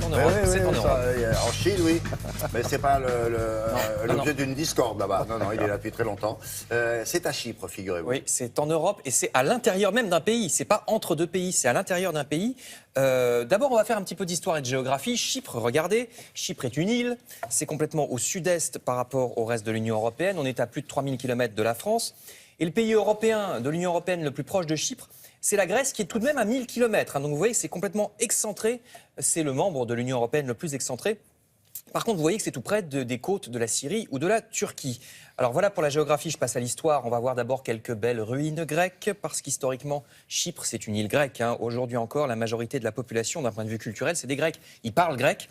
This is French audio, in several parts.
en Europe, c'est en Europe. En Chine, oui. Mais c'est pas Non, l'objet d'une discorde là-bas. Non, il est là depuis très longtemps. C'est à Chypre, figurez-vous. Oui, c'est en Europe et c'est à l'intérieur même d'un pays. C'est pas entre deux pays, c'est à l'intérieur d'un pays. D'abord, on va faire un petit peu d'histoire et de géographie. Chypre, regardez, Chypre est une île. C'est complètement au sud-est par rapport au reste de l'Union européenne. On est à plus de 3000 km de la France. Et le pays européen de l'Union européenne le plus proche de Chypre, c'est la Grèce qui est tout de même à 1000 km. Donc vous voyez, c'est complètement excentré. C'est le membre de l'Union européenne le plus excentré. Par contre, vous voyez que c'est tout près des côtes de la Syrie ou de la Turquie. Alors voilà pour la géographie, je passe à l'histoire. On va voir d'abord quelques belles ruines grecques, parce qu'historiquement, Chypre, c'est une île grecque. Aujourd'hui encore, la majorité de la population, d'un point de vue culturel, c'est des Grecs. Ils parlent grec.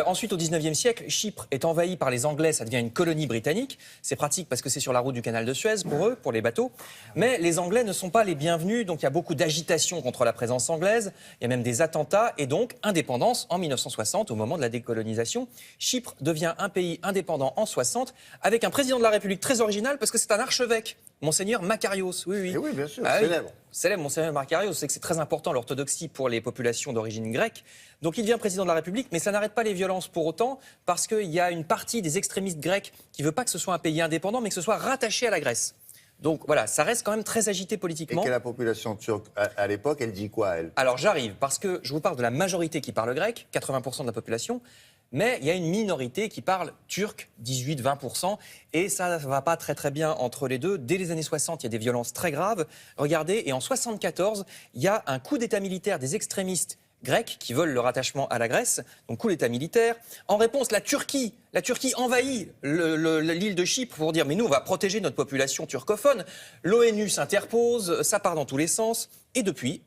Ensuite, au 19e siècle, Chypre est envahie par les Anglais, ça devient une colonie britannique. C'est pratique parce que c'est sur la route du canal de Suez pour eux, pour les bateaux. Mais les Anglais ne sont pas les bienvenus, donc il y a beaucoup d'agitation contre la présence anglaise. Il y a même des attentats et donc indépendance en 1960, au moment de la décolonisation. Chypre devient un pays indépendant en 60, avec un président de la République très original, parce que c'est un archevêque, Monseigneur Makarios. Oui, oui. Et oui, bien sûr, Ah, célèbre. Oui. Célèbre, Monseigneur Makarios. C'est que c'est très important, l'orthodoxie, pour les populations d'origine grecque. Donc il devient président de la République, mais ça n'arrête pas les violences pour autant, parce qu'il y a une partie des extrémistes grecs qui ne veut pas que ce soit un pays indépendant, mais que ce soit rattaché à la Grèce. Donc voilà, ça reste quand même très agité politiquement. Et quelle est la population turque à l'époque? Elle dit quoi, elle? Alors j'arrive, parce que je vous parle de la majorité qui parle grec, 80% de la population, mais il y a une minorité qui parle turc, 18-20%, et ça ne va pas très bien entre les deux. Dès les années 60, il y a des violences très graves. Regardez, et en 74, il y a un coup d'état militaire des extrémistes grecs qui veulent le rattachement à la Grèce, donc coup d'état militaire. En réponse, la Turquie envahit l'île de Chypre pour dire « mais nous, on va protéger notre population turcophone ». L'ONU s'interpose, ça part dans tous les sens. Et depuis,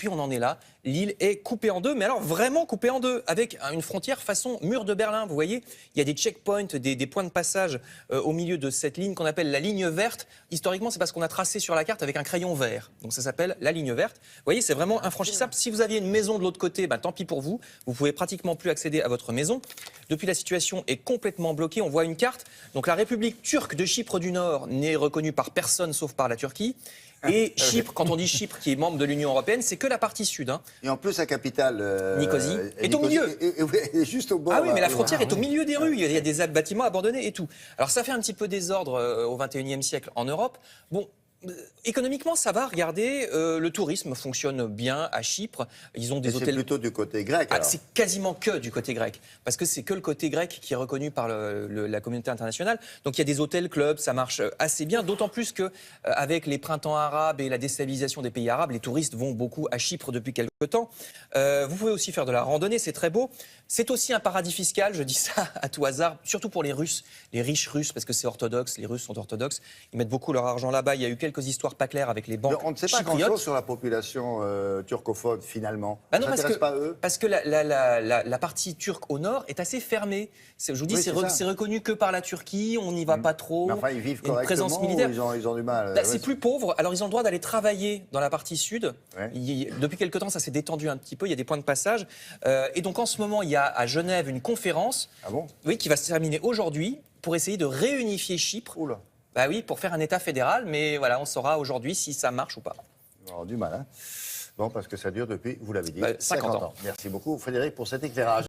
on en est là. L'île est coupée en deux, mais alors vraiment coupée en deux, avec une frontière façon mur de Berlin. Vous voyez, il y a des checkpoints, des points de passage au milieu de cette ligne qu'on appelle la ligne verte. Historiquement, c'est parce qu'on a tracé sur la carte avec un crayon vert. Donc ça s'appelle la ligne verte. Vous voyez, c'est vraiment infranchissable. Si vous aviez une maison de l'autre côté, tant pis pour vous. Vous pouvez pratiquement plus accéder à votre maison. Depuis, la situation est complètement bloquée. On voit une carte. Donc la République turque de Chypre du Nord n'est reconnue par personne sauf par la Turquie. Et Chypre, quand on dit Chypre qui est membre de l'Union européenne, c'est que la partie sud. Et en plus, la capitale... Nicosie est au milieu. Est juste au bord. Ah oui, mais la frontière est au milieu des rues. Il y a des bâtiments abandonnés et tout. Alors ça fait un petit peu désordre au XXIe siècle en Europe. Bon. Économiquement, ça va. Regardez, le tourisme fonctionne bien à Chypre. Ils ont des hôtels. C'est plutôt du côté grec. C'est quasiment que du côté grec, parce que c'est que le côté grec qui est reconnu par la communauté internationale. Donc il y a des hôtels, clubs, ça marche assez bien. D'autant plus que avec les printemps arabes et la déstabilisation des pays arabes, les touristes vont beaucoup à Chypre depuis quelques temps. Vous pouvez aussi faire de la randonnée, c'est très beau. C'est aussi un paradis fiscal, je dis ça à tout hasard, surtout pour les Russes, les riches Russes, parce que c'est orthodoxe. Les Russes sont orthodoxes. Ils mettent beaucoup leur argent là-bas. Il y a eu quelques histoires pas claires avec les banques On ne sait pas chypriotes. grand-chose sur la population turcophone, finalement. Non, Ça n'intéresse pas eux. parce que la partie turque au nord est assez fermée. Je vous dis, Oui, c'est reconnu que par la Turquie, on n'y va pas trop. Mais enfin, ils vivent Il y a une correctement présence militaire. ou ils ont du mal. C'est plus pauvre, alors ils ont le droit d'aller travailler dans la partie sud. Ouais. Depuis quelque temps, ça s'est détendu un petit peu, il y a des points de passage. Et donc en ce moment, il y a à Genève une conférence qui va se terminer aujourd'hui pour essayer de réunifier Chypre. Oula. Bah oui, pour faire un État fédéral, mais voilà, on saura aujourd'hui si ça marche ou pas. Ils vont avoir du mal, hein. Bon, parce que ça dure depuis, vous l'avez dit, 50 ans. Merci beaucoup, Frédéric, pour cet éclairage.